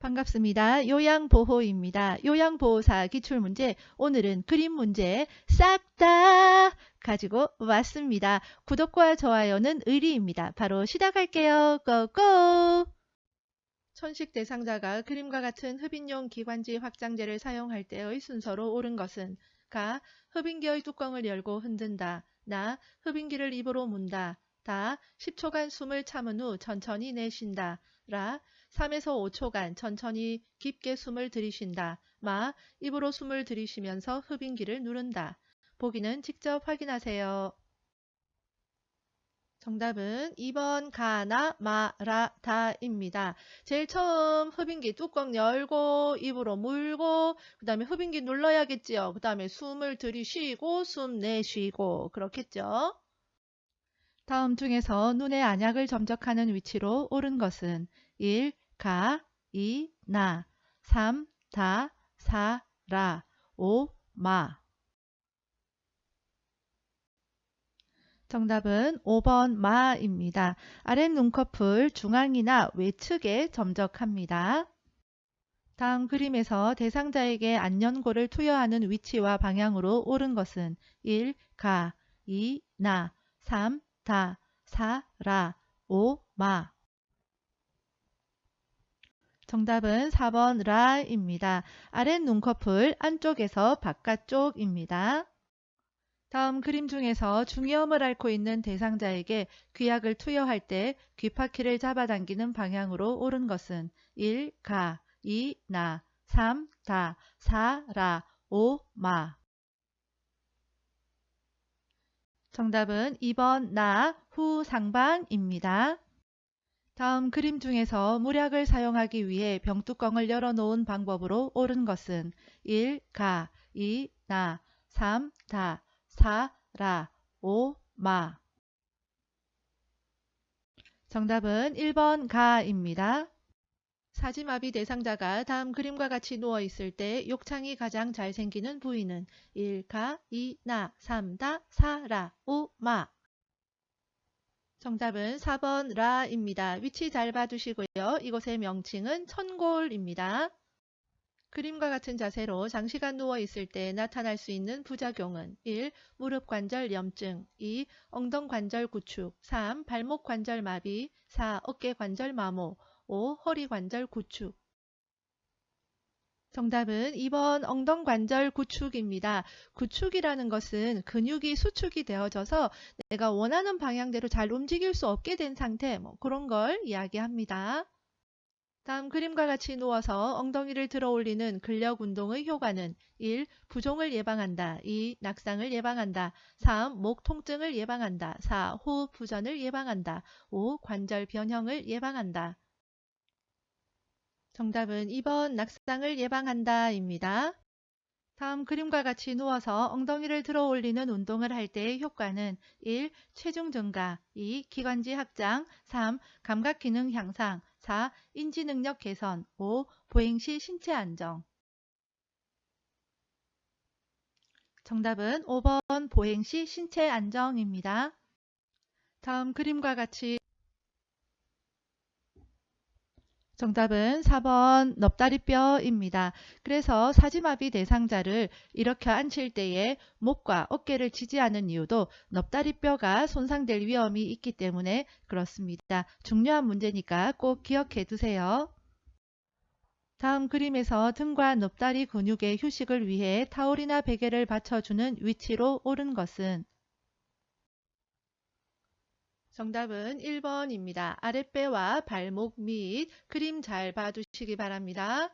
반갑습니다. 요양보호입니다. 요양보호사 기출문제, 오늘은 그림 문제 싹 다 가지고 왔습니다. 구독과 좋아요는 의리입니다. 바로 시작할게요. 고고! 천식 대상자가 그림과 같은 흡인용 기관지 확장제를 사용할 때의 순서로 옳은 것은 가. 흡인기의 뚜껑을 열고 흔든다. 나. 흡인기를 입으로 문다. 다. 10초간 숨을 참은 후 천천히 내쉰다. 라. 3에서 5초간 천천히 깊게 숨을 들이쉰다. 마. 입으로 숨을 들이쉬면서 흡인기를 누른다. 보기는 직접 확인하세요. 정답은 2번 가나 마라 다입니다. 제일 처음 흡인기 뚜껑 열고 입으로 물고 그 다음에 흡인기 눌러야겠지요. 그 다음에 숨을 들이쉬고 숨 내쉬고 그렇겠죠. 다음 중에서 눈의 안약을 점적하는 위치로 옳은 것은 1. 가 2. 나 3. 다 4. 라 5. 마 정답은 5번 마입니다. 아랫 눈꺼풀 중앙이나 외측에 점적합니다. 다음 그림에서 대상자에게 안연고를 투여하는 위치와 방향으로 옳은 것은 1. 가 2. 나 3. 다 4. 라 5. 마 정답은 4번 라입니다. 아랫 눈꺼풀 안쪽에서 바깥쪽입니다. 다음 그림 중에서 중이염을 앓고 있는 대상자에게 귀약을 투여할 때 귀파키를 잡아당기는 방향으로 옳은 것은 1. 가 2. 나 3. 다 4. 라 5. 마 정답은 2번 나 후 상방입니다. 다음 그림 중에서 물약을 사용하기 위해 병뚜껑을 열어놓은 방법으로 옳은 것은 1. 가 2. 나 3. 다 4. 라 5. 마 정답은 1번 가입니다. 사지마비 대상자가 다음 그림과 같이 누워있을 때 욕창이 가장 잘 생기는 부위는 1. 가 2. 나 3. 다 4. 라 5. 마 정답은 4번 라입니다. 위치 잘 봐두시고요. 이곳의 명칭은 천골입니다. 그림과 같은 자세로 장시간 누워있을 때 나타날 수 있는 부작용은 1. 무릎 관절 염증 2. 엉덩 관절 구축 3. 발목 관절 마비 4. 어깨 관절 마모 5. 허리 관절 구축 정답은 2번 엉덩 관절 구축입니다. 구축이라는 것은 근육이 수축이 되어져서 내가 원하는 방향대로 잘 움직일 수 없게 된 상태 그런 걸 이야기합니다. 다음 그림과 같이 누워서 엉덩이를 들어 올리는 근력 운동의 효과는 1. 부종을 예방한다. 2. 낙상을 예방한다. 3. 목 통증을 예방한다. 4. 호흡 부전을 예방한다. 5. 관절 변형을 예방한다. 정답은 2번 낙상을 예방한다입니다. 다음 그림과 같이 누워서 엉덩이를 들어 올리는 운동을 할 때의 효과는 1. 체중 증가 2. 기관지 확장 3. 감각 기능 향상 4. 인지 능력 개선 5. 보행 시 신체 안정 정답은 5번 보행 시 신체 안정입니다. 다음 그림과 같이 정답은 4번 넙다리뼈입니다. 그래서 사지마비 대상자를 일으켜 앉힐 때에 목과 어깨를 지지하는 이유도 넙다리뼈가 손상될 위험이 있기 때문에 그렇습니다. 중요한 문제니까 꼭 기억해 두세요. 다음 그림에서 등과 넙다리 근육의 휴식을 위해 타올이나 베개를 받쳐주는 위치로 옳은 것은 정답은 1번입니다. 아랫배와 발목 및 그림 잘 봐두시기 바랍니다.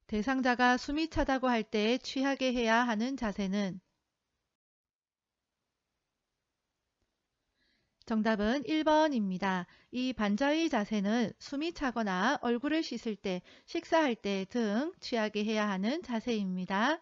대상자가 숨이 차다고 할 때 취하게 해야 하는 자세는 정답은 1번입니다. 이 반자의 자세는 숨이 차거나 얼굴을 씻을 때, 식사할 때 등 취하게 해야 하는 자세입니다.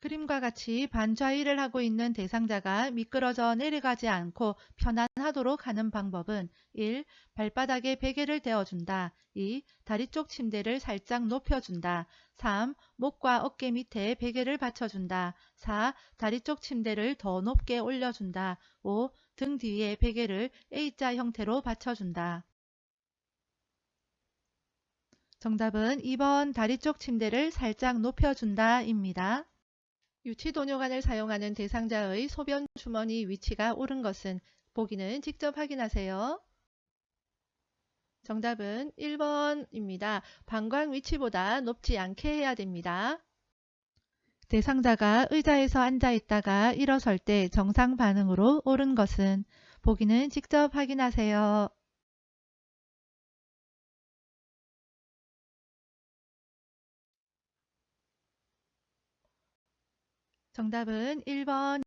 그림과 같이 반좌위를 하고 있는 대상자가 미끄러져 내려가지 않고 편안하도록 하는 방법은 1. 발바닥에 베개를 대어준다. 2. 다리 쪽 침대를 살짝 높여준다. 3. 목과 어깨 밑에 베개를 받쳐준다. 4. 다리 쪽 침대를 더 높게 올려준다. 5. 등 뒤에 베개를 A자 형태로 받쳐준다. 정답은 2번 다리 쪽 침대를 살짝 높여준다 입니다. 유치도뇨관을 사용하는 대상자의 소변 주머니 위치가 옳은 것은 보기는 직접 확인하세요. 정답은 1번입니다. 방광 위치보다 높지 않게 해야 됩니다. 대상자가 의자에서 앉아 있다가 일어설 때 정상 반응으로 옳은 것은 보기는 직접 확인하세요. 정답은 1번.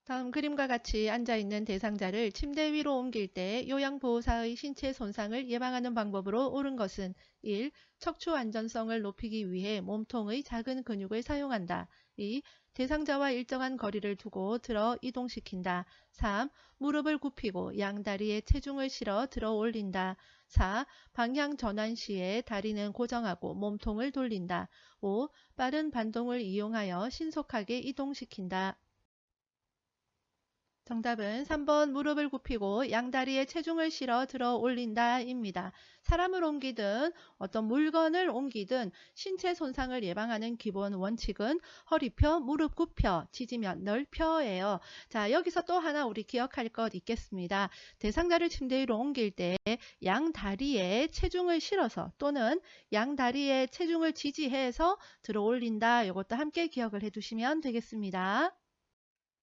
다음 그림과 같이 앉아있는 대상자를 침대 위로 옮길 때 요양보호사의 신체 손상을 예방하는 방법으로 옳은 것은 1. 척추 안전성을 높이기 위해 몸통의 작은 근육을 사용한다. 2. 대상자와 일정한 거리를 두고 들어 이동시킨다. 3. 무릎을 굽히고 양다리에 체중을 실어 들어 올린다. 4. 방향 전환 시에 다리는 고정하고 몸통을 돌린다. 5. 빠른 반동을 이용하여 신속하게 이동시킨다. 정답은 3번 무릎을 굽히고 양다리에 체중을 실어 들어 올린다 입니다. 사람을 옮기든 어떤 물건을 옮기든 신체 손상을 예방하는 기본 원칙은 허리 펴, 무릎 굽혀, 지지면 넓혀예요. 자, 여기서 또 하나 우리 기억할 것 있겠습니다. 대상자를 침대 위로 옮길 때 양다리에 체중을 실어서 또는 양다리에 체중을 지지해서 들어 올린다. 이것도 함께 기억을 해두시면 되겠습니다.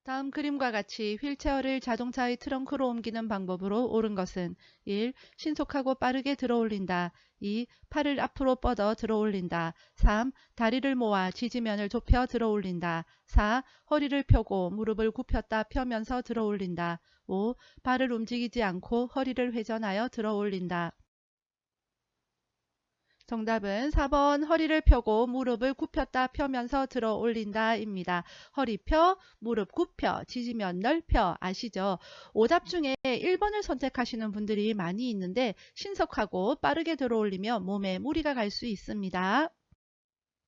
다음 그림과 같이 휠체어를 자동차의 트렁크로 옮기는 방법으로 옳은 것은 1. 신속하고 빠르게 들어 올린다. 2. 팔을 앞으로 뻗어 들어 올린다. 3. 다리를 모아 지지면을 좁혀 들어 올린다. 4. 허리를 펴고 무릎을 굽혔다 펴면서 들어 올린다. 5. 발을 움직이지 않고 허리를 회전하여 들어 올린다. 정답은 4번 허리를 펴고 무릎을 굽혔다 펴면서 들어 올린다 입니다. 허리 펴, 무릎 굽혀, 지지면 넓혀 아시죠? 오답 중에 1번을 선택하시는 분들이 많이 있는데 신속하고 빠르게 들어 올리면 몸에 무리가 갈 수 있습니다.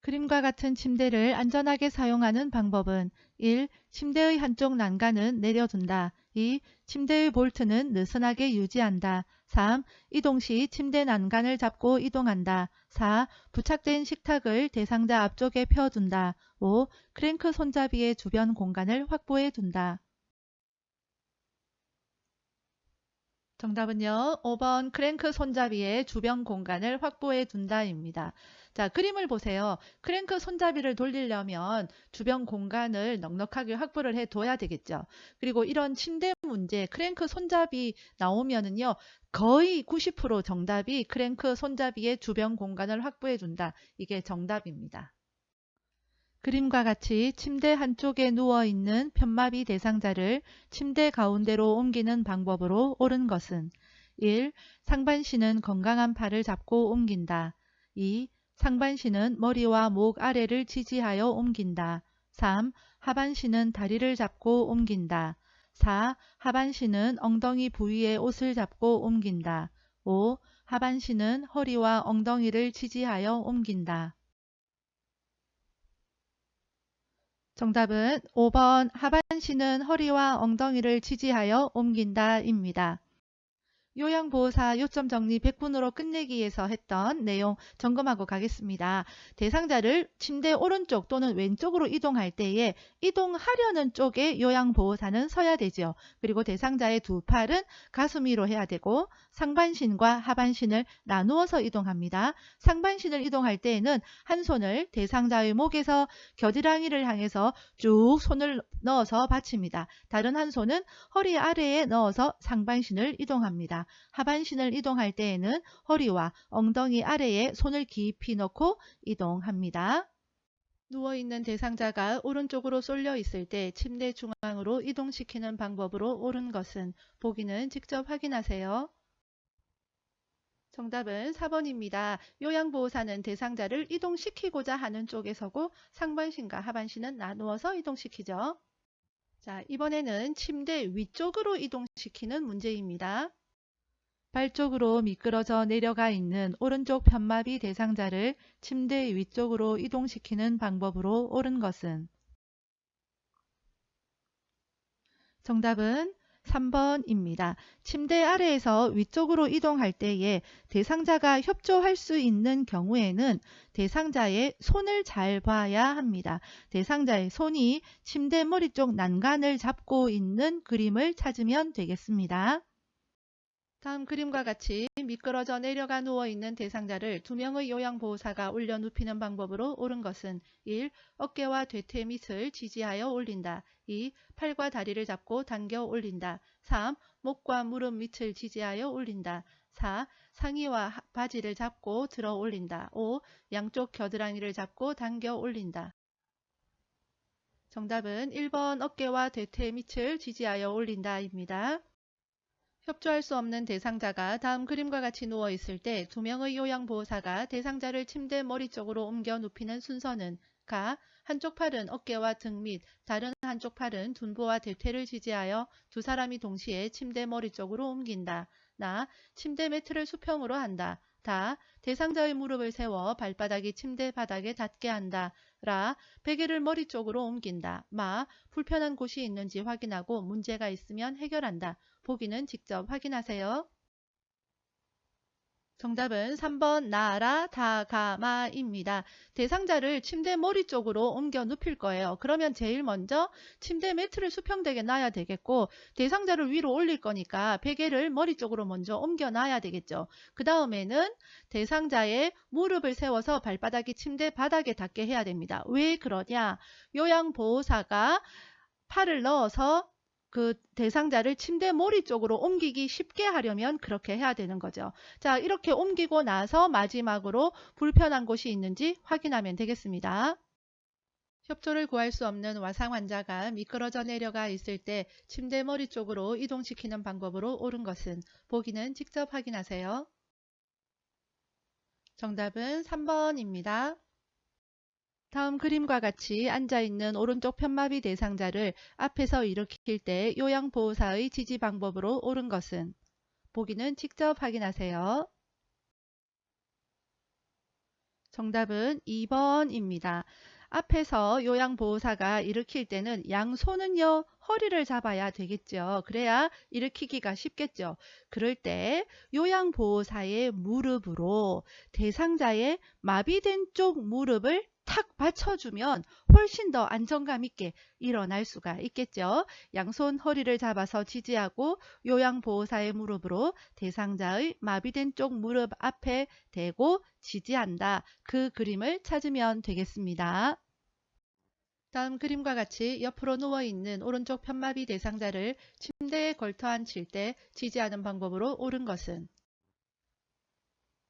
그림과 같은 침대를 안전하게 사용하는 방법은 1. 침대의 한쪽 난간은 내려둔다. 2. 침대의 볼트는 느슨하게 유지한다. 3. 이동 시 침대 난간을 잡고 이동한다. 4. 부착된 식탁을 대상자 앞쪽에 펴둔다. 5. 크랭크 손잡이의 주변 공간을 확보해 둔다. 정답은요. 5번 크랭크 손잡이의 주변 공간을 확보해 둔다입니다. 자, 그림을 보세요. 크랭크 손잡이를 돌리려면 주변 공간을 넉넉하게 확보를 해 둬야 되겠죠. 그리고 이런 침대 문제 크랭크 손잡이 나오면은요. 거의 90% 정답이 크랭크 손잡이의 주변 공간을 확보해 둔다. 이게 정답입니다. 그림과 같이 침대 한쪽에 누워있는 편마비 대상자를 침대 가운데로 옮기는 방법으로 옳은 것은 1. 상반신은 건강한 팔을 잡고 옮긴다. 2. 상반신은 머리와 목 아래를 지지하여 옮긴다. 3. 하반신은 다리를 잡고 옮긴다. 4. 하반신은 엉덩이 부위의 옷을 잡고 옮긴다. 5. 하반신은 허리와 엉덩이를 지지하여 옮긴다. 정답은 5번 하반신은 허리와 엉덩이를 지지하여 옮긴다 입니다. 요양보호사 요점 정리 100분으로 끝내기에서 했던 내용 점검하고 가겠습니다. 대상자를 침대 오른쪽 또는 왼쪽으로 이동할 때에 이동하려는 쪽에 요양보호사는 서야 되죠. 그리고 대상자의 두 팔은 가슴 위로 해야 되고 상반신과 하반신을 나누어서 이동합니다. 상반신을 이동할 때에는 한 손을 대상자의 목에서 겨드랑이를 향해서 쭉 손을 넣어서 받칩니다. 다른 한 손은 허리 아래에 넣어서 상반신을 이동합니다. 하반신을 이동할 때에는 허리와 엉덩이 아래에 손을 깊이 넣고 이동합니다. 누워있는 대상자가 오른쪽으로 쏠려 있을 때 침대 중앙으로 이동시키는 방법으로 옳은 것은 보기는 직접 확인하세요. 정답은 4번입니다. 요양보호사는 대상자를 이동시키고자 하는 쪽에 서고 상반신과 하반신은 나누어서 이동시키죠. 자, 이번에는 침대 위쪽으로 이동시키는 문제입니다. 발 쪽으로 미끄러져 내려가 있는 오른쪽 편마비 대상자를 침대 위쪽으로 이동시키는 방법으로 옳은 것은 정답은 3번입니다. 침대 아래에서 위쪽으로 이동할 때에 대상자가 협조할 수 있는 경우에는 대상자의 손을 잘 봐야 합니다. 대상자의 손이 침대 머리 쪽 난간을 잡고 있는 그림을 찾으면 되겠습니다. 다음 그림과 같이 미끄러져 내려가 누워있는 대상자를 2명의 요양보호사가 올려 눕히는 방법으로 옳은 것은 1. 어깨와 뒤태 밑을 지지하여 올린다. 2. 팔과 다리를 잡고 당겨 올린다. 3. 목과 무릎 밑을 지지하여 올린다. 4. 상의와 바지를 잡고 들어 올린다. 5. 양쪽 겨드랑이를 잡고 당겨 올린다. 정답은 1번 어깨와 뒤태 밑을 지지하여 올린다입니다. 협조할 수 없는 대상자가 다음 그림과 같이 누워있을 때 2명의 요양보호사가 대상자를 침대 머리 쪽으로 옮겨 눕히는 순서는 가. 한쪽 팔은 어깨와 등 및 다른 한쪽 팔은 둔부와 대퇴를 지지하여 두 사람이 동시에 침대 머리 쪽으로 옮긴다. 나. 침대 매트를 수평으로 한다. 다. 대상자의 무릎을 세워 발바닥이 침대 바닥에 닿게 한다. 라. 베개를 머리 쪽으로 옮긴다. 마. 불편한 곳이 있는지 확인하고 문제가 있으면 해결한다. 보기는 직접 확인하세요. 정답은 3번 나라 다가마입니다. 대상자를 침대 머리 쪽으로 옮겨 눕힐 거예요. 그러면 제일 먼저 침대 매트를 수평되게 놔야 되겠고 대상자를 위로 올릴 거니까 베개를 머리 쪽으로 먼저 옮겨 놔야 되겠죠. 그 다음에는 대상자의 무릎을 세워서 발바닥이 침대 바닥에 닿게 해야 됩니다. 왜 그러냐? 요양보호사가 팔을 넣어서 그 대상자를 침대 머리 쪽으로 옮기기 쉽게 하려면 그렇게 해야 되는 거죠. 자, 이렇게 옮기고 나서 마지막으로 불편한 곳이 있는지 확인하면 되겠습니다. 협조를 구할 수 없는 와상 환자가 미끄러져 내려가 있을 때 침대 머리 쪽으로 이동시키는 방법으로 옳은 것은 보기는 직접 확인하세요. 정답은 3번입니다. 다음 그림과 같이 앉아있는 오른쪽 편마비 대상자를 앞에서 일으킬 때 요양보호사의 지지 방법으로 옳은 것은 보기는 직접 확인하세요. 정답은 2번입니다. 앞에서 요양보호사가 일으킬 때는 양손은요 허리를 잡아야 되겠죠. 그래야 일으키기가 쉽겠죠. 그럴 때 요양보호사의 무릎으로 대상자의 마비된 쪽 무릎을 탁 받쳐주면 훨씬 더 안정감 있게 일어날 수가 있겠죠. 양손 허리를 잡아서 지지하고 요양보호사의 무릎으로 대상자의 마비된 쪽 무릎 앞에 대고 지지한다. 그 그림을 찾으면 되겠습니다. 다음 그림과 같이 옆으로 누워있는 오른쪽 편마비 대상자를 침대에 걸터 앉힐 때 지지하는 방법으로 옳은 것은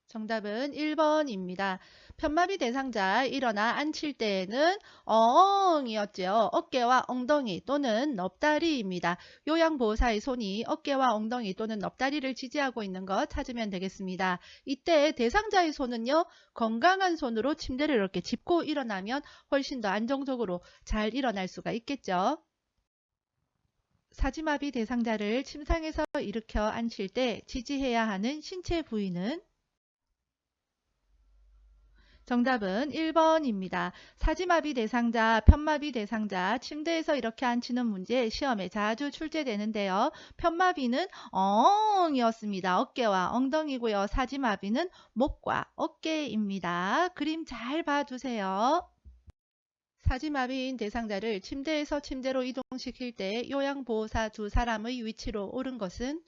정답은 1번입니다. 편마비 대상자 일어나 앉힐 때에는 어엉이었죠. 어깨와 엉덩이 또는 넙다리입니다. 요양보호사의 손이 어깨와 엉덩이 또는 넙다리를 지지하고 있는 것 찾으면 되겠습니다. 이때 대상자의 손은요. 건강한 손으로 침대를 이렇게 짚고 일어나면 훨씬 더 안정적으로 잘 일어날 수가 있겠죠. 사지마비 대상자를 침상에서 일으켜 앉힐 때 지지해야 하는 신체 부위는 정답은 1번입니다. 사지마비 대상자, 편마비 대상자, 침대에서 이렇게 앉히는 문제 시험에 자주 출제되는데요. 편마비는 엉이었습니다. 어깨와 엉덩이고요. 사지마비는 목과 어깨입니다. 그림 잘 봐두세요. 사지마비인 대상자를 침대에서 침대로 이동시킬 때 요양보호사 두 사람의 위치로 옳은 것은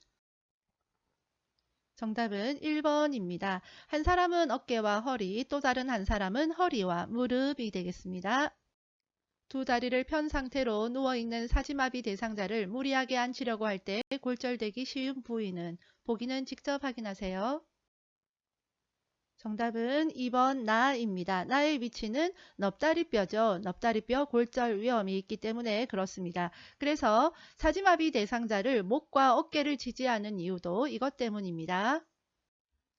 정답은 1번입니다. 한 사람은 어깨와 허리, 또 다른 한 사람은 허리와 무릎이 되겠습니다. 두 다리를 편 상태로 누워있는 사지마비 대상자를 무리하게 앉히려고 할 때 골절되기 쉬운 부위는 보기는 직접 확인하세요. 정답은 2번 나입니다. 나의 위치는 넙다리뼈죠. 넙다리뼈 골절 위험이 있기 때문에 그렇습니다. 그래서 사지마비 대상자를 목과 어깨를 지지하는 이유도 이것 때문입니다.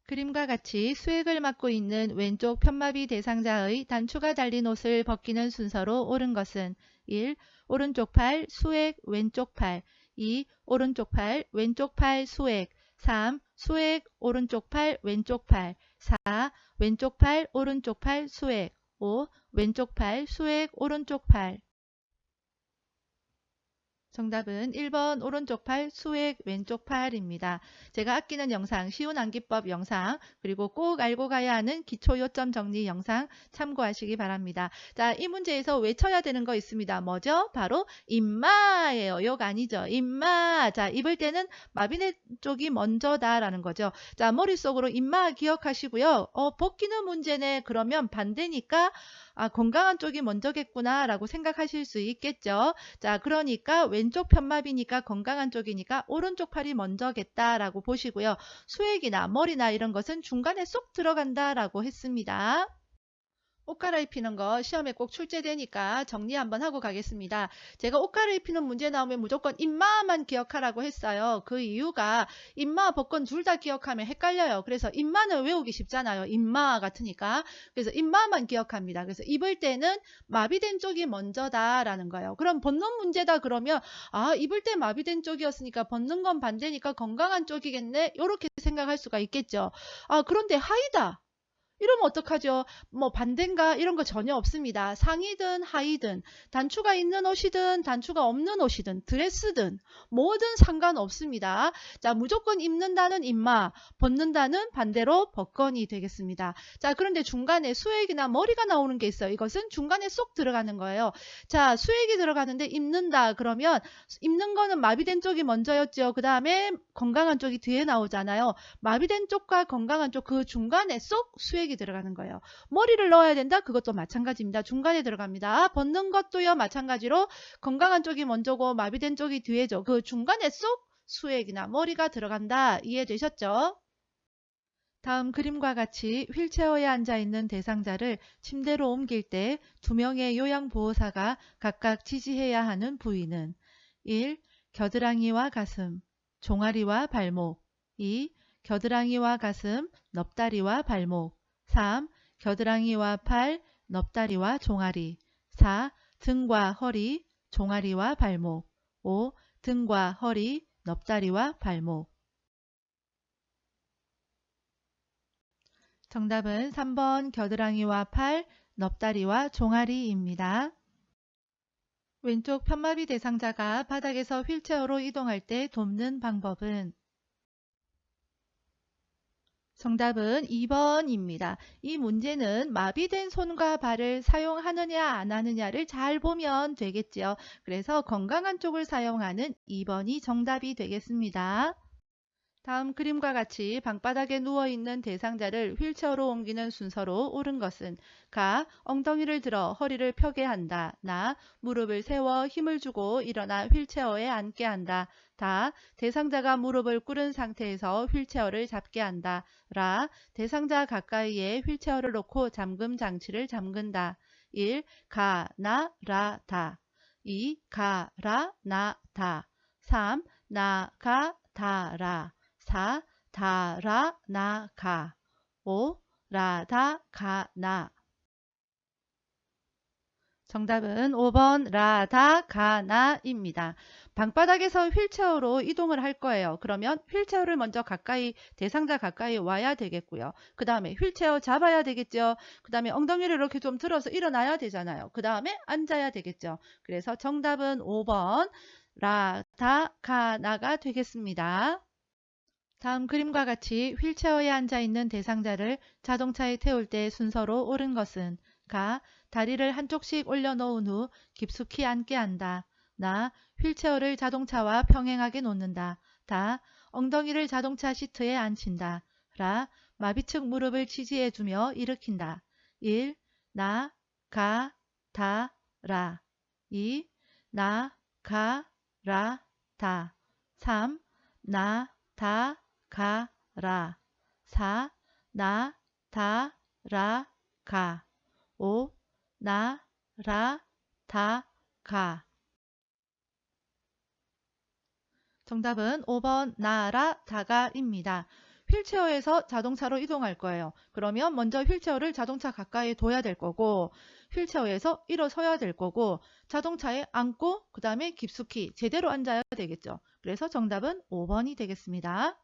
그림과 같이 수액을 맡고 있는 왼쪽 편마비 대상자의 단추가 달린 옷을 벗기는 순서로 옳은 것은 1. 오른쪽 팔 수액 왼쪽 팔 2. 오른쪽 팔 왼쪽 팔 수액 3. 수액 오른쪽 팔 왼쪽 팔 4. 왼쪽 팔 오른쪽 팔 수액 5. 왼쪽 팔 수액 오른쪽 팔 정답은 1번 오른쪽 팔, 수액 왼쪽 팔입니다. 제가 아끼는 영상, 쉬운 암기법 영상, 그리고 꼭 알고 가야 하는 기초 요점 정리 영상 참고하시기 바랍니다. 자, 이 문제에서 외쳐야 되는 거 있습니다. 뭐죠? 바로 임마예요. 욕 아니죠. 임마. 자, 입을 때는 마비내 쪽이 먼저다라는 거죠. 자, 머릿속으로 임마 기억하시고요. 벗기는 문제네. 그러면 반대니까 건강한 쪽이 먼저겠구나 라고 생각하실 수 있겠죠. 자, 그러니까 왼쪽 편마비니까 건강한 쪽이니까 오른쪽 팔이 먼저겠다라고 보시고요. 수액이나 머리나 이런 것은 중간에 쏙 들어간다라고 했습니다. 옷 갈아입히는 거 시험에 꼭 출제되니까 정리 한번 하고 가겠습니다. 제가 옷 갈아입히는 문제 나오면 무조건 임마만 기억하라고 했어요. 그 이유가 임마, 복권 둘 다 기억하면 헷갈려요. 그래서 임마는 외우기 쉽잖아요. 임마 같으니까. 그래서 임마만 기억합니다. 그래서 입을 때는 마비된 쪽이 먼저다라는 거예요. 그럼 벗는 문제다 그러면 입을 때 마비된 쪽이었으니까 벗는 건 반대니까 건강한 쪽이겠네. 이렇게 생각할 수가 있겠죠. 그런데 하이다. 이러면 어떡하죠? 뭐 반대인가 이런 거 전혀 없습니다. 상의든 하의든 단추가 있는 옷이든 단추가 없는 옷이든 드레스든 뭐든 상관없습니다. 자, 무조건 입는다는 임마, 벗는다는 반대로 벗건이 되겠습니다. 자, 그런데 중간에 수액이나 머리가 나오는 게 있어요. 이것은 중간에 쏙 들어가는 거예요. 자, 수액이 들어가는데 입는다 그러면 입는 거는 마비된 쪽이 먼저였죠. 그 다음에 건강한 쪽이 뒤에 나오잖아요. 마비된 쪽과 건강한 쪽 그 중간에 쏙 수액이 들어가는 거예요. 머리를 넣어야 된다? 그것도 마찬가지입니다. 중간에 들어갑니다. 벗는 것도요. 마찬가지로 건강한 쪽이 먼저고 마비된 쪽이 뒤에죠. 그 중간에 쏙 수액이나 머리가 들어간다. 이해되셨죠? 다음 그림과 같이 휠체어에 앉아있는 대상자를 침대로 옮길 때 두 명의 요양보호사가 각각 지지해야 하는 부위는 1. 겨드랑이와 가슴, 종아리와 발목 2. 겨드랑이와 가슴, 넙다리와 발목 3. 겨드랑이와 팔, 넙다리와 종아리 4. 등과 허리, 종아리와 발목 5. 등과 허리, 넙다리와 발목 정답은 3번 겨드랑이와 팔, 넙다리와 종아리입니다. 왼쪽 편마비 대상자가 바닥에서 휠체어로 이동할 때 돕는 방법은 정답은 2번입니다. 이 문제는 마비된 손과 발을 사용하느냐 안 하느냐를 잘 보면 되겠죠. 그래서 건강한 쪽을 사용하는 2번이 정답이 되겠습니다. 다음 그림과 같이 방바닥에 누워있는 대상자를 휠체어로 옮기는 순서로 옳은 것은 가. 엉덩이를 들어 허리를 펴게 한다. 나. 무릎을 세워 힘을 주고 일어나 휠체어에 앉게 한다. 다. 대상자가 무릎을 꿇은 상태에서 휠체어를 잡게 한다. 라. 대상자 가까이에 휠체어를 놓고 잠금 장치를 잠근다. 1. 가, 나, 라, 다. 2. 가, 라, 나, 다. 3. 나, 가, 다, 라. 4. 다, 라, 나, 가. 5. 라, 다, 가, 나. 정답은 5번 라, 다, 가, 나입니다. 방바닥에서 휠체어로 이동을 할 거예요. 그러면 휠체어를 먼저 가까이, 대상자 가까이 와야 되겠고요. 그 다음에 휠체어 잡아야 되겠죠. 그 다음에 엉덩이를 이렇게 좀 들어서 일어나야 되잖아요. 그 다음에 앉아야 되겠죠. 그래서 정답은 5번 라, 다, 가, 나가 되겠습니다. 다음 그림과 같이 휠체어에 앉아있는 대상자를 자동차에 태울 때 순서로 옳은 것은 가. 다리를 한쪽씩 올려놓은 후 깊숙이 앉게 한다. 나. 휠체어를 자동차와 평행하게 놓는다. 다. 엉덩이를 자동차 시트에 앉힌다. 라. 마비측 무릎을 지지해주며 일으킨다. 1. 나, 가, 다, 라. 2. 나, 가, 라, 다. 3. 나, 다, 가, 라. 4. 나, 다, 라, 가. 5. 나, 라, 다, 가. 정답은 5번 나, 라, 다가입니다. 휠체어에서 자동차로 이동할 거예요. 그러면 먼저 휠체어를 자동차 가까이 둬야 될 거고 휠체어에서 일어서야 될 거고 자동차에 앉고 그 다음에 깊숙이 제대로 앉아야 되겠죠. 그래서 정답은 5번이 되겠습니다.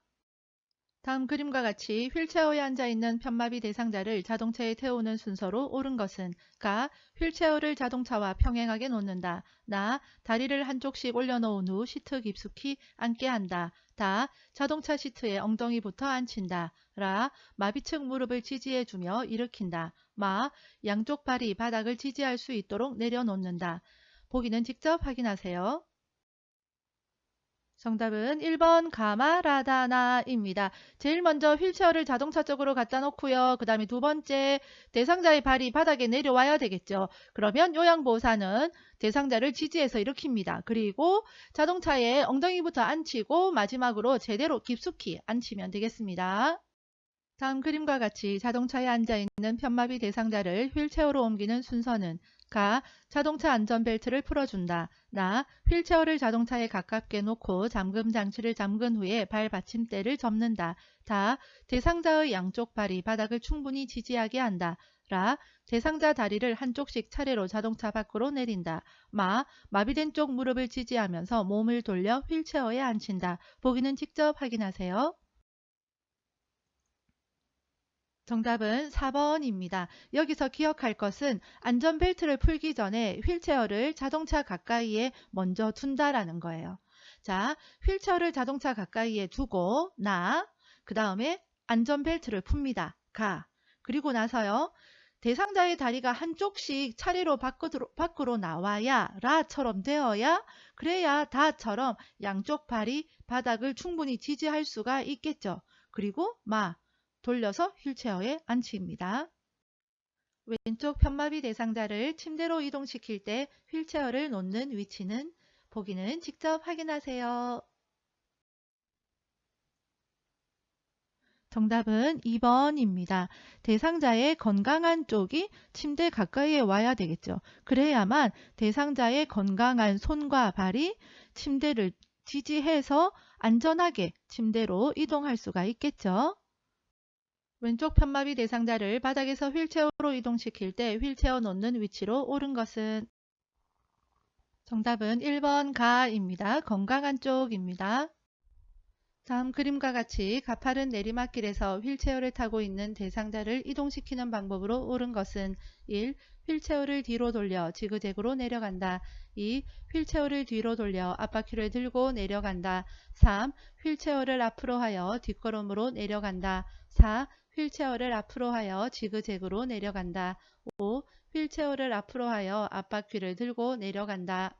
다음 그림과 같이 휠체어에 앉아있는 편마비 대상자를 자동차에 태우는 순서로 옳은 것은 가. 휠체어를 자동차와 평행하게 놓는다. 나. 다리를 한쪽씩 올려놓은 후 시트 깊숙이 앉게 한다. 다. 자동차 시트에 엉덩이부터 앉힌다. 라. 마비측 무릎을 지지해주며 일으킨다. 마. 양쪽 발이 바닥을 지지할 수 있도록 내려놓는다. 보기는 직접 확인하세요. 정답은 1번 가마라다나입니다. 제일 먼저 휠체어를 자동차 쪽으로 갖다 놓고요. 그 다음에 두 번째 대상자의 발이 바닥에 내려와야 되겠죠. 그러면 요양보호사는 대상자를 지지해서 일으킵니다. 그리고 자동차에 엉덩이부터 앉히고 마지막으로 제대로 깊숙이 앉히면 되겠습니다. 다음 그림과 같이 자동차에 앉아있는 편마비 대상자를 휠체어로 옮기는 순서는 가. 자동차 안전벨트를 풀어준다. 나. 휠체어를 자동차에 가깝게 놓고 잠금 장치를 잠근 후에 발 받침대를 접는다. 다. 대상자의 양쪽 발이 바닥을 충분히 지지하게 한다. 라. 대상자 다리를 한쪽씩 차례로 자동차 밖으로 내린다. 마. 마비된 쪽 무릎을 지지하면서 몸을 돌려 휠체어에 앉힌다. 보기는 직접 확인하세요. 정답은 4번입니다. 여기서 기억할 것은 안전벨트를 풀기 전에 휠체어를 자동차 가까이에 먼저 둔다라는 거예요. 자, 휠체어를 자동차 가까이에 두고 그 다음에 안전벨트를 풉니다. 그리고 나서요. 대상자의 다리가 한쪽씩 차례로 밖으로 나와야 라처럼 되어야 그래야 다처럼 양쪽 발이 바닥을 충분히 지지할 수가 있겠죠. 그리고 돌려서 휠체어에 앉힙니다. 왼쪽 편마비 대상자를 침대로 이동시킬 때 휠체어를 놓는 위치는 보기는 직접 확인하세요. 정답은 2번입니다. 대상자의 건강한 쪽이 침대 가까이에 와야 되겠죠. 그래야만 대상자의 건강한 손과 발이 침대를 지지해서 안전하게 침대로 이동할 수가 있겠죠. 왼쪽 편마비 대상자를 바닥에서 휠체어로 이동시킬 때 휠체어 놓는 위치로 옳은 것은 정답은 1번 가입니다. 건강한 쪽입니다. 다음 그림과 같이 가파른 내리막길에서 휠체어를 타고 있는 대상자를 이동시키는 방법으로 옳은 것은 1. 휠체어를 뒤로 돌려 지그재그로 내려간다. 2. 휠체어를 뒤로 돌려 앞바퀴를 들고 내려간다. 3. 휠체어를 앞으로 하여 뒷걸음으로 내려간다. 4. 휠체어를 앞으로 하여 지그재그로 내려간다. 5. 휠체어를 앞으로 하여 앞바퀴를 들고 내려간다.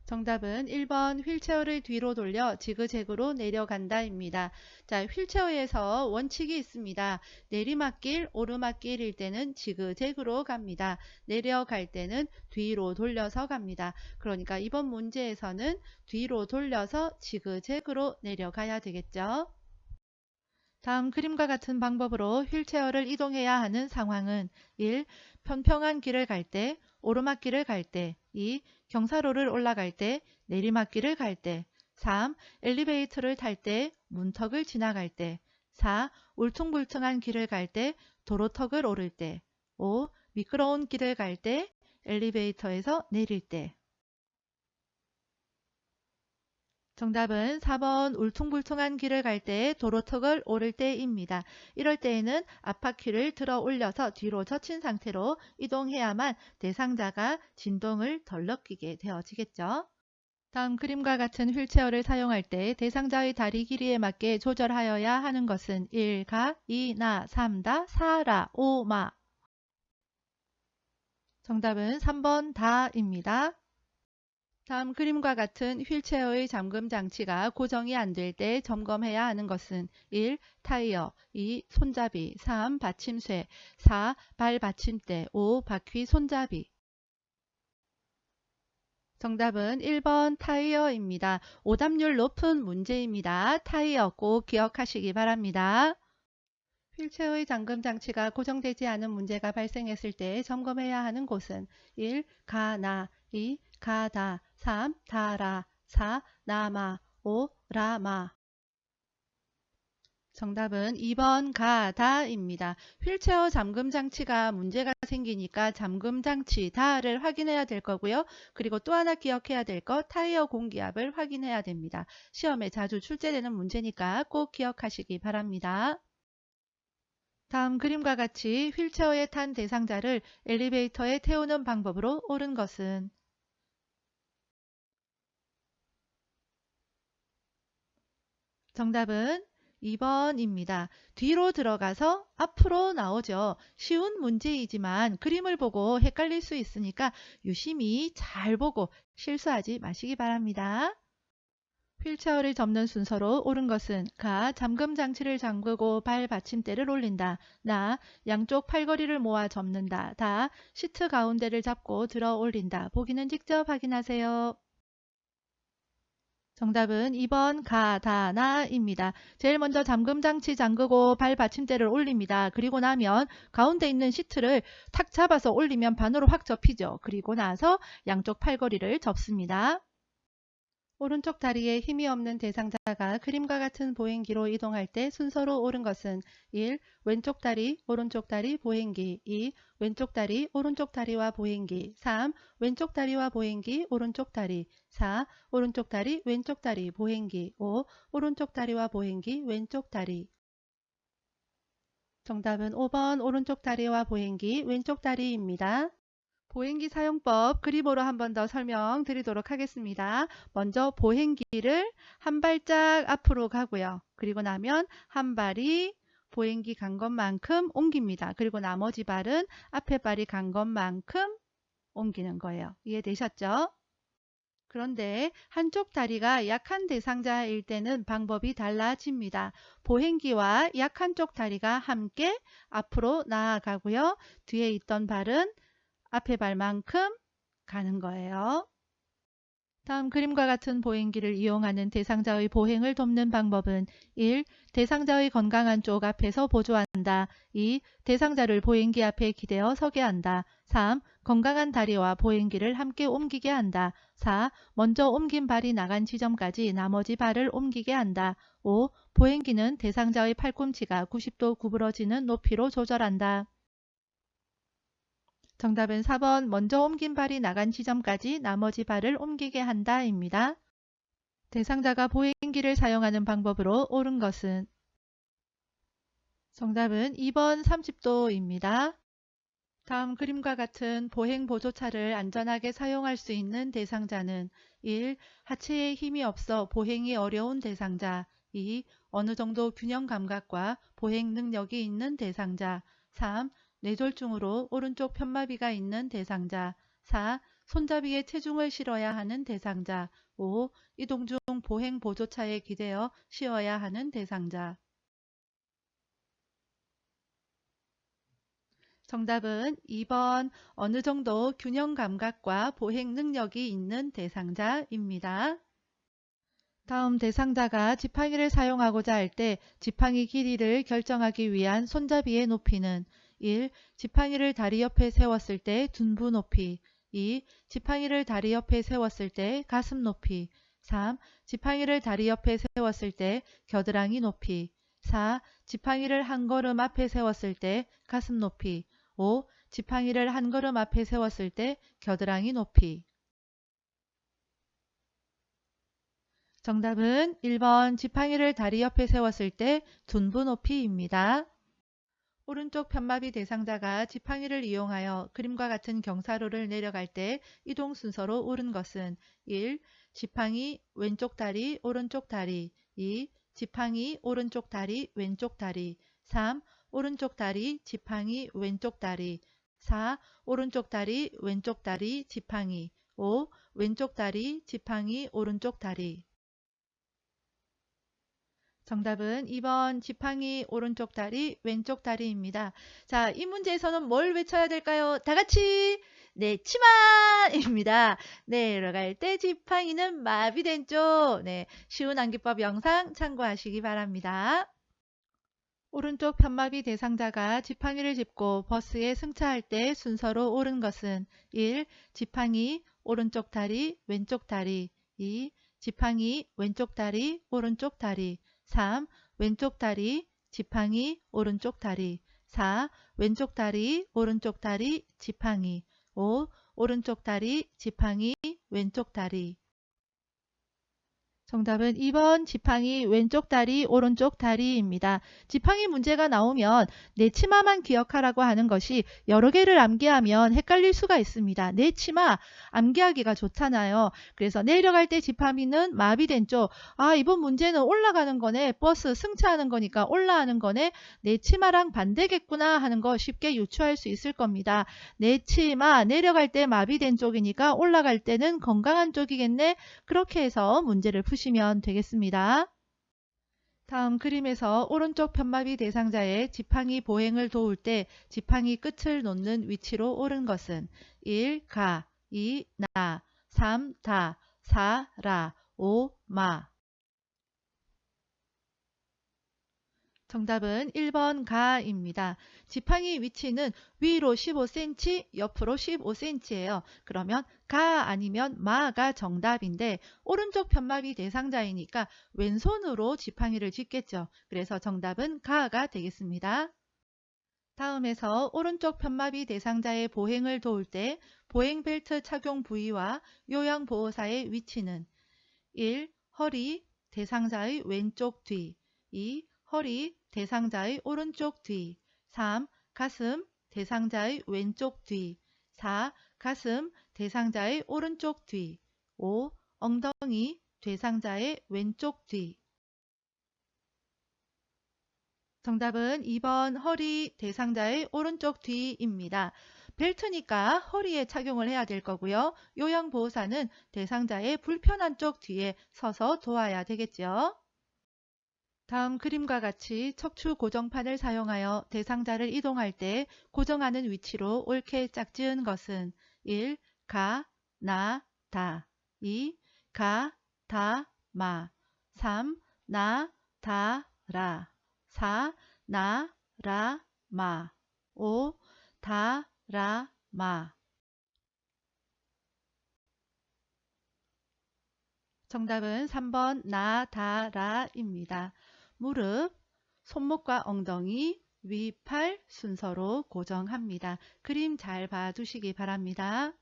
정답은 1번 휠체어를 뒤로 돌려 지그재그로 내려간다입니다. 자, 휠체어에서 원칙이 있습니다. 내리막길, 오르막길일 때는 지그재그로 갑니다. 내려갈 때는 뒤로 돌려서 갑니다. 그러니까 이번 문제에서는 뒤로 돌려서 지그재그로 내려가야 되겠죠. 다음 그림과 같은 방법으로 휠체어를 이동해야 하는 상황은 1. 평평한 길을 갈 때, 오르막길을 갈 때, 2. 경사로를 올라갈 때, 내리막길을 갈 때, 3. 엘리베이터를 탈 때, 문턱을 지나갈 때, 4. 울퉁불퉁한 길을 갈 때, 도로턱을 오를 때, 5. 미끄러운 길을 갈 때, 엘리베이터에서 내릴 때. 정답은 4번 울퉁불퉁한 길을 갈 때 도로턱을 오를 때입니다. 이럴 때에는 앞바퀴를 들어 올려서 뒤로 젖힌 상태로 이동해야만 대상자가 진동을 덜 느끼게 되어지겠죠. 다음 그림과 같은 휠체어를 사용할 때 대상자의 다리 길이에 맞게 조절하여야 하는 것은 1가, 2나, 3다, 4라, 5마. 정답은 3번 다입니다. 다음 그림과 같은 휠체어의 잠금 장치가 고정이 안 될 때 점검해야 하는 것은 1. 타이어, 2. 손잡이, 3. 받침쇠, 4. 발 받침대, 5. 바퀴 손잡이. 정답은 1번 타이어입니다. 오답률 높은 문제입니다. 타이어 꼭 기억하시기 바랍니다. 휠체어의 잠금 장치가 고정되지 않은 문제가 발생했을 때 점검해야 하는 곳은 1. 가나, 2. 가다, 3. 다라, 4. 나마, 5. 라마. 정답은 2번 가다입니다. 휠체어 잠금 장치가 문제가 생기니까 잠금 장치 다를 확인해야 될 거고요. 그리고 또 하나 기억해야 될 거 타이어 공기압을 확인해야 됩니다. 시험에 자주 출제되는 문제니까 꼭 기억하시기 바랍니다. 다음 그림과 같이 휠체어에 탄 대상자를 엘리베이터에 태우는 방법으로 옳은 것은 정답은 2번입니다. 뒤로 들어가서 앞으로 나오죠. 쉬운 문제이지만 그림을 보고 헷갈릴 수 있으니까 유심히 잘 보고 실수하지 마시기 바랍니다. 휠체어를 접는 순서로 옳은 것은 가. 잠금 장치를 잠그고 발 받침대를 올린다. 나. 양쪽 팔걸이를 모아 접는다. 다. 시트 가운데를 잡고 들어 올린다. 보기는 직접 확인하세요. 정답은 2번 가, 다, 나입니다. 제일 먼저 잠금 장치 잠그고 발 받침대를 올립니다. 그리고 나면 가운데 있는 시트를 탁 잡아서 올리면 반으로 확 접히죠. 그리고 나서 양쪽 팔걸이를 접습니다. 오른쪽 다리에 힘이 없는 대상자가 그림과 같은 보행기로 이동할 때 순서로 옳은 것은 1. 왼쪽 다리, 오른쪽 다리, 보행기 2. 왼쪽 다리, 오른쪽 다리와 보행기 3. 왼쪽 다리와 보행기, 오른쪽 다리 4. 오른쪽 다리, 왼쪽 다리, 보행기 5. 오른쪽 다리와 보행기, 왼쪽 다리 정답은 5번 오른쪽 다리와 보행기, 왼쪽 다리입니다. 보행기 사용법 그림으로 한 번 더 설명드리도록 하겠습니다. 먼저 보행기를 한 발짝 앞으로 가고요. 그리고 나면 한 발이 보행기 간 것만큼 옮깁니다. 그리고 나머지 발은 앞에 발이 간 것만큼 옮기는 거예요. 이해되셨죠? 그런데 한쪽 다리가 약한 대상자일 때는 방법이 달라집니다. 보행기와 약한 쪽 다리가 함께 앞으로 나아가고요. 뒤에 있던 발은 앞에 발만큼 가는 거예요. 다음 그림과 같은 보행기를 이용하는 대상자의 보행을 돕는 방법은 1. 대상자의 건강한 쪽 앞에서 보조한다. 2. 대상자를 보행기 앞에 기대어 서게 한다. 3. 건강한 다리와 보행기를 함께 옮기게 한다. 4. 먼저 옮긴 발이 나간 지점까지 나머지 발을 옮기게 한다. 5. 보행기는 대상자의 팔꿈치가 90도 구부러지는 높이로 조절한다. 정답은 4번 먼저 옮긴 발이 나간 지점까지 나머지 발을 옮기게 한다 입니다. 대상자가 보행기를 사용하는 방법으로 옳은 것은 정답은 2번 30도입니다. 다음 그림과 같은 보행보조차를 안전하게 사용할 수 있는 대상자는 1. 하체에 힘이 없어 보행이 어려운 대상자 2. 어느 정도 균형 감각과 보행 능력이 있는 대상자 3. 뇌졸중으로 오른쪽 편마비가 있는 대상자 4. 손잡이에 체중을 실어야 하는 대상자 5. 이동 중 보행보조차에 기대어 쉬어야 하는 대상자 정답은 2번 어느 정도 균형 감각과 보행 능력이 있는 대상자입니다. 다음 대상자가 지팡이를 사용하고자 할 때 지팡이 길이를 결정하기 위한 손잡이의 높이는 1. 지팡이를 다리 옆에 세웠을 때 둔부 높이 2. 지팡이를 다리 옆에 세웠을 때 가슴 높이 3. 지팡이를 다리 옆에 세웠을 때 겨드랑이 높이 4. 지팡이를 한 걸음 앞에 세웠을 때 가슴 높이 5. 지팡이를 한 걸음 앞에 세웠을 때 겨드랑이 높이 정답은 1번 지팡이를 다리 옆에 세웠을 때 둔부 높이입니다. 오른쪽 편마비 대상자가 지팡이를 이용하여 그림과 같은 경사로를 내려갈 때 이동 순서로 옳은 것은 1. 지팡이 왼쪽 다리 오른쪽 다리 2. 지팡이 오른쪽 다리 왼쪽 다리 3. 오른쪽 다리 지팡이 왼쪽 다리 4. 오른쪽 다리 왼쪽 다리 지팡이 5. 왼쪽 다리 지팡이 오른쪽 다리 정답은 2번 지팡이 오른쪽 다리 왼쪽 다리입니다. 자, 이 문제에서는 뭘 외쳐야 될까요? 다 같이 네, 치마입니다. 내려갈 때 지팡이는 마비된 쪽. 네, 쉬운 암기법 영상 참고하시기 바랍니다. 오른쪽 편마비 대상자가 지팡이를 짚고 버스에 승차할 때 순서로 옳은 것은 1. 지팡이 오른쪽 다리 왼쪽 다리 2. 지팡이 왼쪽 다리 오른쪽 다리 3. 왼쪽 다리, 지팡이, 오른쪽 다리. 4. 왼쪽 다리, 오른쪽 다리, 지팡이. 5. 오른쪽 다리, 지팡이, 왼쪽 다리. 정답은 2번 지팡이 왼쪽 다리 오른쪽 다리입니다. 지팡이 문제가 나오면 내 치마만 기억하라고 하는 것이 여러 개를 암기하면 헷갈릴 수가 있습니다. 내 치마 암기하기가 좋잖아요. 그래서 내려갈 때 지팡이는 마비된 쪽. 아, 이번 문제는 올라가는 거네. 버스 승차하는 거니까 올라가는 거네. 내 치마랑 반대겠구나 하는 거 쉽게 유추할 수 있을 겁니다. 내 치마 내려갈 때 마비된 쪽이니까 올라갈 때는 건강한 쪽이겠네. 그렇게 해서 문제를 푸시면 되겠습니다. 다음 그림에서 오른쪽 편마비 대상자의 지팡이 보행을 도울 때 지팡이 끝을 놓는 위치로 옳은 것은 1. 가, 2. 나, 3. 다, 4. 라, 5. 마. 정답은 1번 가입니다. 지팡이 위치는 위로 15cm, 옆으로 15cm예요. 그러면 가 아니면 마가 정답인데 오른쪽 편마비 대상자이니까 왼손으로 지팡이를 짚겠죠. 그래서 정답은 가가 되겠습니다. 다음에서 오른쪽 편마비 대상자의 보행을 도울 때 보행 벨트 착용 부위와 요양보호사의 위치는 1. 허리, 대상자의 왼쪽 뒤. 2. 허리, 대상자의 오른쪽 뒤. 3. 가슴, 대상자의 왼쪽 뒤. 4. 가슴, 대상자의 오른쪽 뒤. 5. 엉덩이, 대상자의 왼쪽 뒤. 정답은 2번 허리, 대상자의 오른쪽 뒤입니다. 벨트니까 허리에 착용을 해야 될 거고요. 요양보호사는 대상자의 불편한 쪽 뒤에 서서 도와야 되겠죠. 다음 그림과 같이 척추 고정판을 사용하여 대상자를 이동할 때 고정하는 위치로 옳게 짝지은 것은 1. 가, 나, 다. 2. 가, 다, 마. 3. 나, 다, 라. 4. 나, 라, 마. 5. 다, 라, 마. 정답은 3번 나, 다, 라입니다. 무릎, 손목과 엉덩이, 위, 팔 순서로 고정합니다. 그림 잘 봐두시기 바랍니다.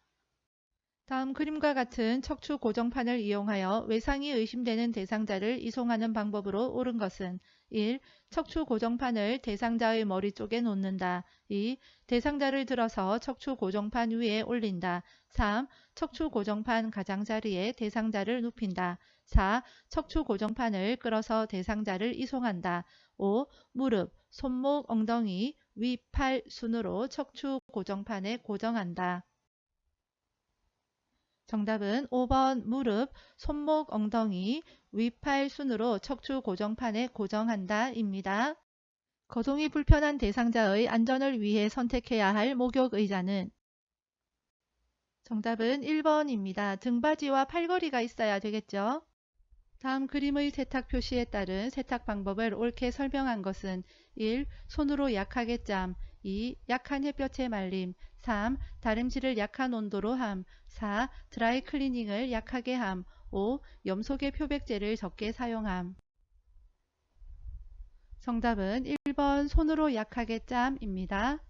다음 그림과 같은 척추 고정판을 이용하여 외상이 의심되는 대상자를 이송하는 방법으로 옳은 것은 1. 척추 고정판을 대상자의 머리 쪽에 놓는다. 2. 대상자를 들어서 척추 고정판 위에 올린다. 3. 척추 고정판 가장자리에 대상자를 눕힌다. 4. 척추 고정판을 끌어서 대상자를 이송한다. 5. 무릎, 손목, 엉덩이, 위, 팔 순으로 척추 고정판에 고정한다. 정답은 5번 무릎, 손목, 엉덩이, 위팔 순으로 척추 고정판에 고정한다 입니다. 거동이 불편한 대상자의 안전을 위해 선택해야 할 목욕 의자는 정답은 1번입니다. 등받이와 팔걸이가 있어야 되겠죠. 다음 그림의 세탁 표시에 따른 세탁 방법을 옳게 설명한 것은 1. 손으로 약하게 짬. 2. 약한 햇볕에 말림. 3. 다림질을 약한 온도로 함. 4. 드라이 클리닝을 약하게 함. 5. 염소계 표백제를 적게 사용함. 정답은 1번 손으로 약하게 짬입니다.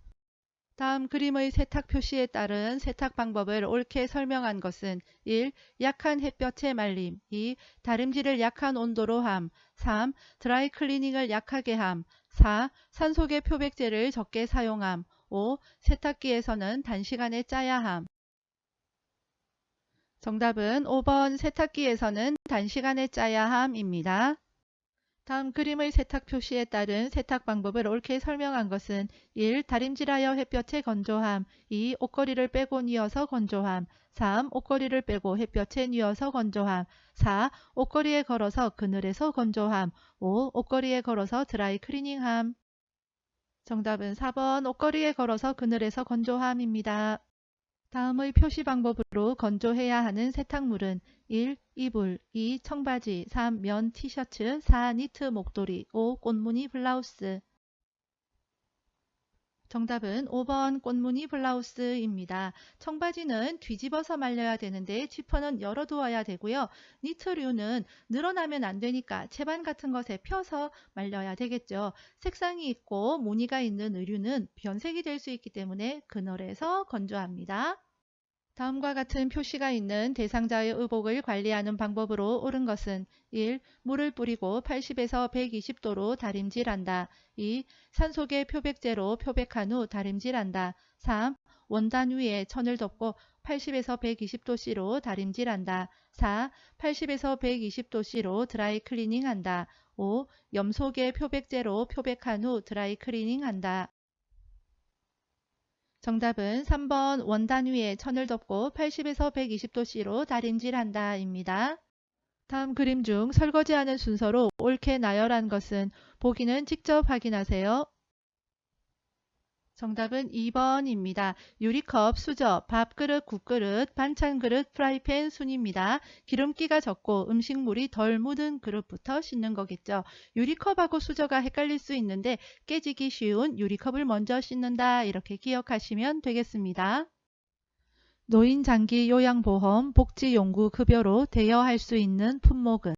다음 그림의 세탁 표시에 따른 세탁 방법을 옳게 설명한 것은 1. 약한 햇볕에 말림. 2. 다림질을 약한 온도로 함. 3. 드라이 클리닝을 약하게 함. 4. 산소계 표백제를 적게 사용함. 5. 세탁기에서는 단시간에 짜야 함. 정답은 5번 세탁기에서는 단시간에 짜야 함입니다. 다음 그림의 세탁 표시에 따른 세탁 방법을 옳게 설명한 것은 1. 다림질하여 햇볕에 건조함. 2. 옷걸이를 빼고 뉘어서 건조함. 3. 옷걸이를 빼고 햇볕에 뉘어서 건조함. 4. 옷걸이에 걸어서 그늘에서 건조함. 5. 옷걸이에 걸어서 드라이 클리닝함. 정답은 4번 옷걸이에 걸어서 그늘에서 건조함입니다. 다음의 표시 방법으로 건조해야 하는 세탁물은 1. 이불, 2. 청바지, 3. 면 티셔츠, 4. 니트 목도리, 5. 꽃무늬 블라우스. 정답은 5번 꽃무늬 블라우스입니다. 청바지는 뒤집어서 말려야 되는데 지퍼는 열어두어야 되고요. 니트류는 늘어나면 안 되니까 채반 같은 것에 펴서 말려야 되겠죠. 색상이 있고 무늬가 있는 의류는 변색이 될 수 있기 때문에 그늘에서 건조합니다. 다음과 같은 표시가 있는 대상자의 의복을 관리하는 방법으로 옳은 것은 1. 물을 뿌리고 80에서 120도로 다림질한다. 2. 산속에 표백제로 표백한 후 다림질한다. 3. 원단 위에 천을 덮고 80에서 120도씨로 다림질한다. 4. 80에서 120도씨로 드라이 클리닝한다. 5. 염속에 표백제로 표백한 후 드라이 클리닝한다. 정답은 3번 원단 위에 천을 덮고 80에서 120도씨로 다림질한다 입니다. 다음 그림 중 설거지하는 순서로 옳게 나열한 것은 보기는 직접 확인하세요. 정답은 2번입니다. 유리컵, 수저, 밥그릇, 국그릇, 반찬그릇, 프라이팬 순입니다. 기름기가 적고 음식물이 덜 묻은 그릇부터 씻는 거겠죠. 유리컵하고 수저가 헷갈릴 수 있는데 깨지기 쉬운 유리컵을 먼저 씻는다 이렇게 기억하시면 되겠습니다. 노인장기 요양보험 복지용구 급여로 대여할 수 있는 품목은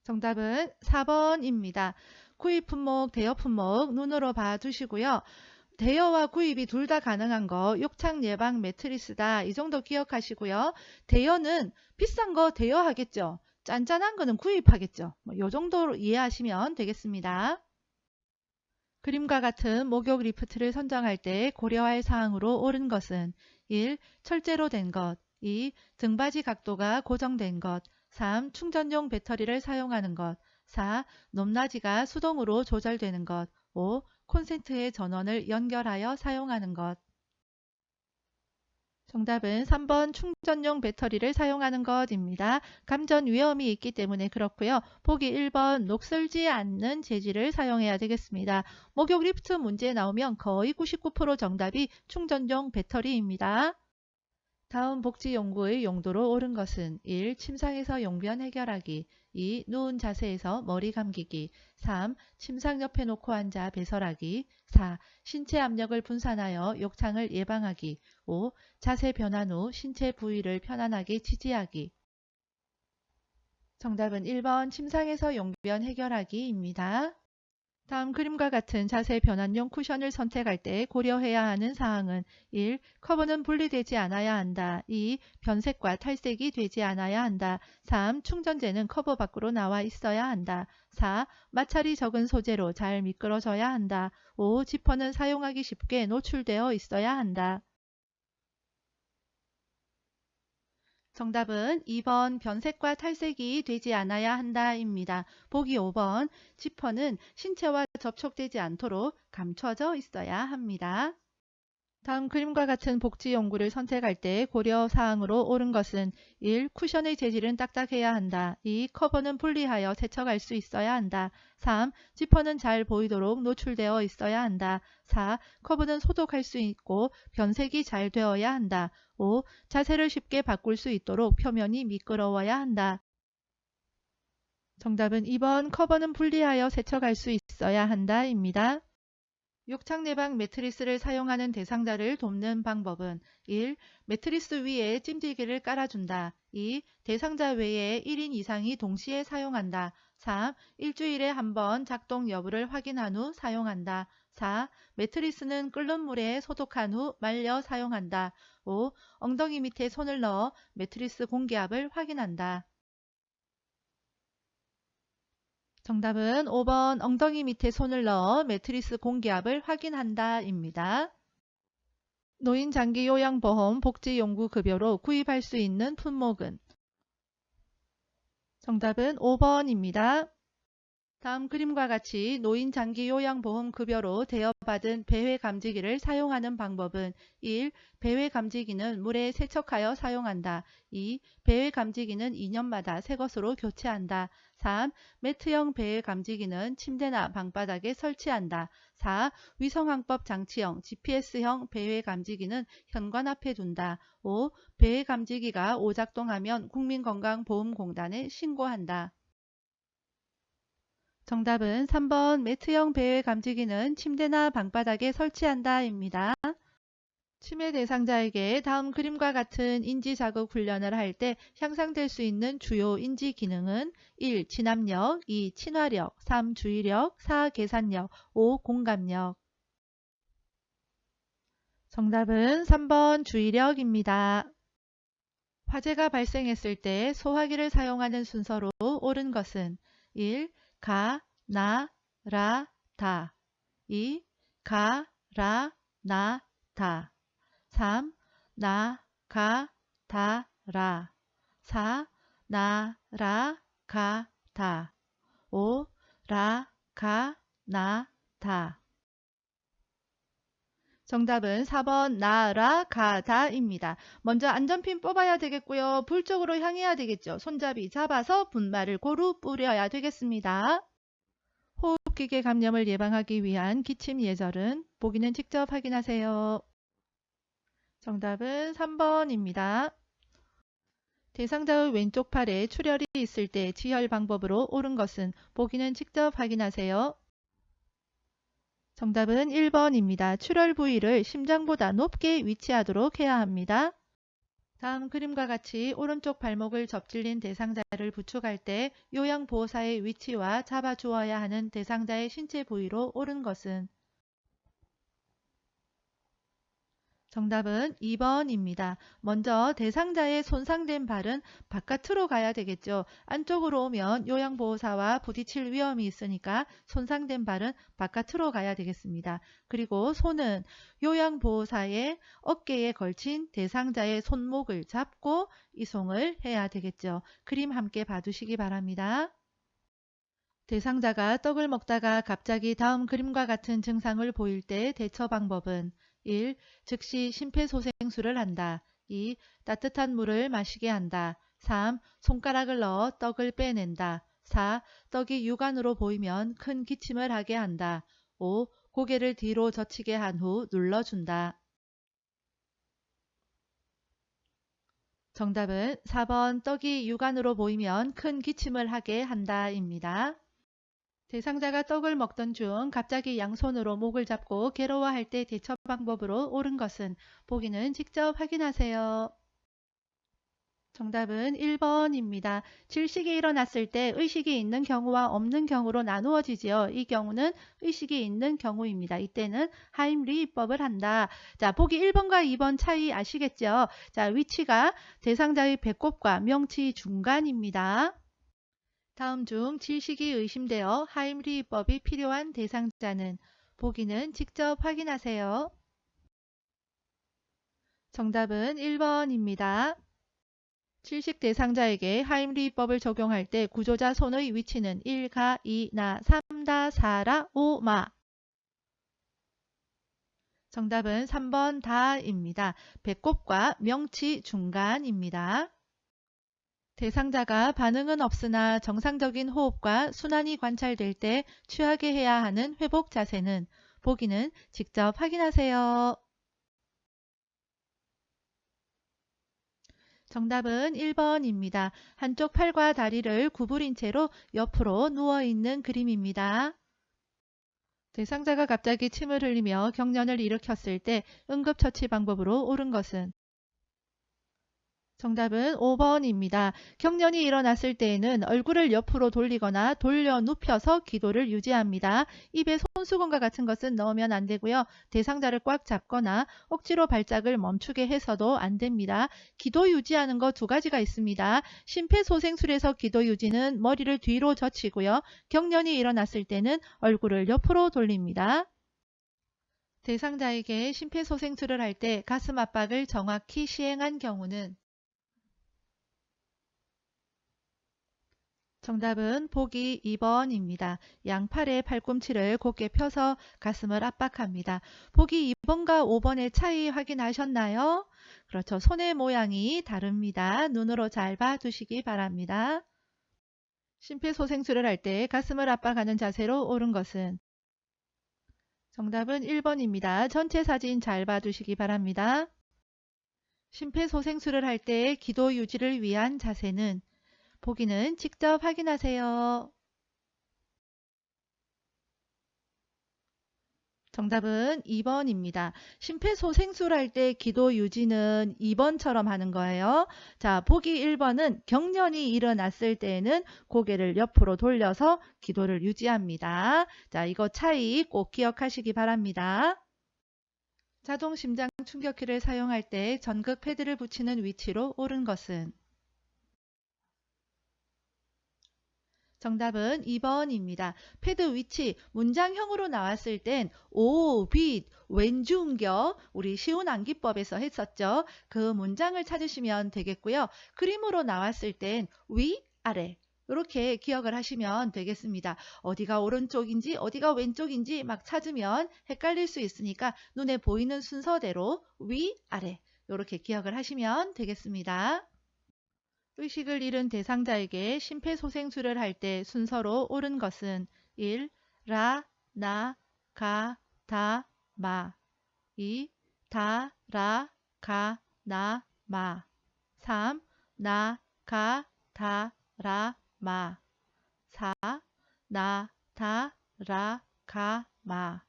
정답은 4번입니다. 구입 품목, 대여 품목 눈으로 봐두시고요. 대여와 구입이 둘 다 가능한 거 욕창 예방 매트리스다. 이 정도 기억하시고요. 대여는 비싼 거 대여하겠죠. 짠짠한 거는 구입하겠죠. 이 정도로 이해하시면 되겠습니다. 그림과 같은 목욕 리프트를 선정할 때 고려할 사항으로 옳은 것은 1. 철제로 된 것 2. 등받이 각도가 고정된 것 3. 충전용 배터리를 사용하는 것 4. 높낮이가 수동으로 조절되는 것 5. 콘센트의 전원을 연결하여 사용하는 것 정답은 3번 충전용 배터리를 사용하는 것입니다. 감전 위험이 있기 때문에 그렇고요. 보기 1번 녹슬지 않는 재질을 사용해야 되겠습니다. 목욕 리프트 문제 나오면 거의 99% 정답이 충전용 배터리입니다. 다음 복지용구의 용도로 옳은 것은 1. 침상에서 용변 해결하기 2. 누운 자세에서 머리 감기기 3. 침상 옆에 놓고 앉아 배설하기 4. 신체 압력을 분산하여 욕창을 예방하기 5. 자세 변환 후 신체 부위를 편안하게 지지하기 정답은 1번 침상에서 용변 해결하기입니다. 다음 그림과 같은 자세 변환용 쿠션을 선택할 때 고려해야 하는 사항은 1. 커버는 분리되지 않아야 한다. 2. 변색과 탈색이 되지 않아야 한다. 3. 충전재는 커버 밖으로 나와 있어야 한다. 4. 마찰이 적은 소재로 잘 미끄러져야 한다. 5. 지퍼는 사용하기 쉽게 노출되어 있어야 한다. 정답은 2번 변색과 탈색이 되지 않아야 한다입니다. 보기 5번 지퍼는 신체와 접촉되지 않도록 감춰져 있어야 합니다. 다음 그림과 같은 복지 용구를 선택할 때 고려 사항으로 옳은 것은 1. 쿠션의 재질은 딱딱해야 한다. 2. 커버는 분리하여 세척할 수 있어야 한다. 3. 지퍼는 잘 보이도록 노출되어 있어야 한다. 4. 커버는 소독할 수 있고 변색이 잘 되어야 한다. 5. 자세를 쉽게 바꿀 수 있도록 표면이 미끄러워야 한다. 정답은 2번 커버는 분리하여 세척할 수 있어야 한다입니다. 욕창 예방 매트리스를 사용하는 대상자를 돕는 방법은 1. 매트리스 위에 찜질기를 깔아준다. 2. 대상자 외에 1인 이상이 동시에 사용한다. 3. 일주일에 한 번 작동 여부를 확인한 후 사용한다. 4. 매트리스는 끓는 물에 소독한 후 말려 사용한다. 5. 엉덩이 밑에 손을 넣어 매트리스 공기압을 확인한다. 정답은 5번 엉덩이 밑에 손을 넣어 매트리스 공기압을 확인한다 입니다. 노인장기 요양보험 복지용구급여로 구입할 수 있는 품목은 정답은 5번입니다. 다음 그림과 같이 노인장기요양보험급여로 대여받은 배회감지기를 사용하는 방법은 1. 배회감지기는 물에 세척하여 사용한다. 2. 배회감지기는 2년마다 새 것으로 교체한다. 3. 매트형 배회감지기는 침대나 방바닥에 설치한다. 4. 위성항법 장치형 GPS형 배회감지기는 현관 앞에 둔다. 5. 배회감지기가 오작동하면 국민건강보험공단에 신고한다. 정답은 3번 매트형 배회 감지기는 침대나 방바닥에 설치한다 입니다. 치매 대상자에게 다음 그림과 같은 인지자극 훈련을 할 때 향상될 수 있는 주요 인지 기능은 1. 진압력, 2. 친화력, 3. 주의력, 4. 계산력, 5. 공감력. 정답은 3번 주의력입니다. 화재가 발생했을 때 소화기를 사용하는 순서로 옳은 것은 1. 가, 나, 라, 다. 2. 가, 라, 나, 다. 3. 나, 가, 다, 라. 4. 나, 라, 가, 다. 5. 라, 가, 나, 다. 정답은 4번 나, 라, 가, 다입니다. 먼저 안전핀 뽑아야 되겠고요. 불 쪽으로 향해야 되겠죠. 손잡이 잡아서 분말을 고루 뿌려야 되겠습니다. 호흡기계 감염을 예방하기 위한 기침 예절은 보기는 직접 확인하세요. 정답은 3번입니다. 대상자의 왼쪽 팔에 출혈이 있을 때 지혈 방법으로 옳은 것은 보기는 직접 확인하세요. 정답은 1번입니다. 출혈 부위를 심장보다 높게 위치하도록 해야 합니다. 다음 그림과 같이 오른쪽 발목을 접질린 대상자를 부축할 때 요양보호사의 위치와 잡아주어야 하는 대상자의 신체 부위로 옳은 것은 정답은 2번입니다. 먼저 대상자의 손상된 발은 바깥으로 가야 되겠죠. 안쪽으로 오면 요양보호사와 부딪힐 위험이 있으니까 손상된 발은 바깥으로 가야 되겠습니다. 그리고 손은 요양보호사의 어깨에 걸친 대상자의 손목을 잡고 이송을 해야 되겠죠. 그림 함께 봐두시기 바랍니다. 대상자가 떡을 먹다가 갑자기 다음 그림과 같은 증상을 보일 때 대처 방법은 1. 즉시 심폐소생술을 한다. 2. 따뜻한 물을 마시게 한다. 3. 손가락을 넣어 떡을 빼낸다. 4. 떡이 육안으로 보이면 큰 기침을 하게 한다. 5. 고개를 뒤로 젖히게 한 후 눌러준다. 정답은 4번 떡이 육안으로 보이면 큰 기침을 하게 한다입니다. 대상자가 떡을 먹던 중 갑자기 양손으로 목을 잡고 괴로워할 때 대처 방법으로 옳은 것은 보기는 직접 확인하세요. 정답은 1번입니다. 질식이 일어났을 때 의식이 있는 경우와 없는 경우로 나누어지지요. 이 경우는 의식이 있는 경우입니다. 이때는 하임리히법을 한다. 자, 보기 1번과 2번 차이 아시겠죠? 자, 위치가 대상자의 배꼽과 명치 중간입니다. 다음 중 질식이 의심되어 하임리히법이 필요한 대상자는 보기는 직접 확인하세요. 정답은 1번입니다. 질식 대상자에게 하임리히법을 적용할 때 구조자 손의 위치는 1가, 2, 나, 3다, 4라, 5마. 정답은 3번 다입니다. 배꼽과 명치 중간입니다. 대상자가 반응은 없으나 정상적인 호흡과 순환이 관찰될 때 취하게 해야 하는 회복 자세는 보기는 직접 확인하세요. 정답은 1번입니다. 한쪽 팔과 다리를 구부린 채로 옆으로 누워있는 그림입니다. 대상자가 갑자기 침을 흘리며 경련을 일으켰을 때 응급처치 방법으로 옳은 것은 정답은 5번입니다. 경련이 일어났을 때에는 얼굴을 옆으로 돌리거나 돌려 눕혀서 기도를 유지합니다. 입에 손수건과 같은 것은 넣으면 안 되고요. 대상자를 꽉 잡거나 억지로 발작을 멈추게 해서도 안 됩니다. 기도 유지하는 거 두 가지가 있습니다. 심폐소생술에서 기도 유지는 머리를 뒤로 젖히고요. 경련이 일어났을 때는 얼굴을 옆으로 돌립니다. 대상자에게 심폐소생술을 할 때 가슴 압박을 정확히 시행한 경우는 정답은 보기 2번입니다. 양팔의 팔꿈치를 곧게 펴서 가슴을 압박합니다. 보기 2번과 5번의 차이 확인하셨나요? 그렇죠. 손의 모양이 다릅니다. 눈으로 잘 봐두시기 바랍니다. 심폐소생술을 할 때 가슴을 압박하는 자세로 옳은 것은 정답은 1번입니다. 전체 사진 잘 봐두시기 바랍니다. 심폐소생술을 할 때 기도 유지를 위한 자세는 보기는 직접 확인하세요. 정답은 2번입니다. 심폐소생술 할 때 기도 유지는 2번처럼 하는 거예요. 자, 보기 1번은 경련이 일어났을 때에는 고개를 옆으로 돌려서 기도를 유지합니다. 자, 이거 차이 꼭 기억하시기 바랍니다. 자동 심장 충격기를 사용할 때 전극 패드를 붙이는 위치로 옳은 것은? 정답은 2번입니다. 패드 위치 문장형으로 나왔을 땐 오, 빛, 왼중겨 우리 쉬운 암기법에서 했었죠. 그 문장을 찾으시면 되겠고요. 그림으로 나왔을 땐 위, 아래 이렇게 기억을 하시면 되겠습니다. 어디가 오른쪽인지 어디가 왼쪽인지 막 찾으면 헷갈릴 수 있으니까 눈에 보이는 순서대로 위, 아래 이렇게 기억을 하시면 되겠습니다. 의식을 잃은 대상자에게 심폐소생술을 할 때 순서로 옳은 것은 1. 라, 나, 가, 다, 마 2. 다, 라, 가, 나, 마 3. 나, 가, 다, 라, 마 4. 나, 다, 라, 가, 마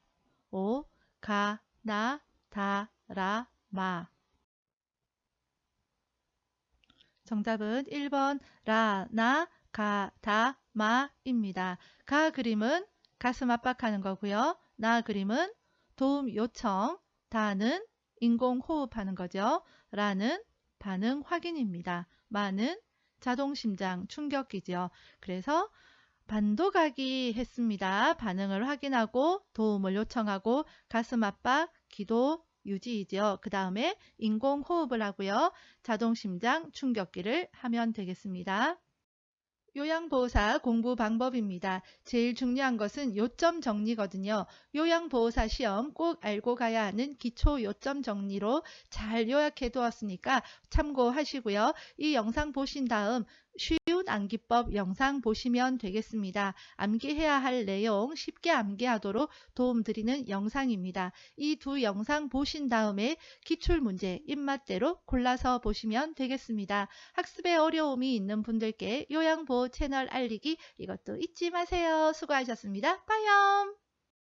5. 가, 나, 다, 라, 마 정답은 1번 라, 나, 가, 다, 마입니다. 가 그림은 가슴 압박하는 거고요. 나 그림은 도움 요청, 다는 인공호흡하는 거죠. 라는 반응 확인입니다. 마는 자동심장 충격기죠. 그래서 반도가기 했습니다. 반응을 확인하고 도움을 요청하고 가슴 압박, 기도 유지이죠. 그 다음에 인공호흡을 하고요. 자동심장 충격기를 하면 되겠습니다. 요양보호사 공부 방법입니다. 제일 중요한 것은 요점 정리거든요. 요양보호사 시험 꼭 알고 가야 하는 기초 요점 정리로 잘 요약해 두었으니까 참고하시고요. 이 영상 보신 다음 쉬운 암기법 영상 보시면 되겠습니다. 암기해야 할 내용 쉽게 암기하도록 도움드리는 영상입니다. 이 두 영상 보신 다음에 기출문제 입맛대로 골라서 보시면 되겠습니다. 학습에 어려움이 있는 분들께 요양보호 채널 알리기 이것도 잊지 마세요. 수고하셨습니다. 빠염!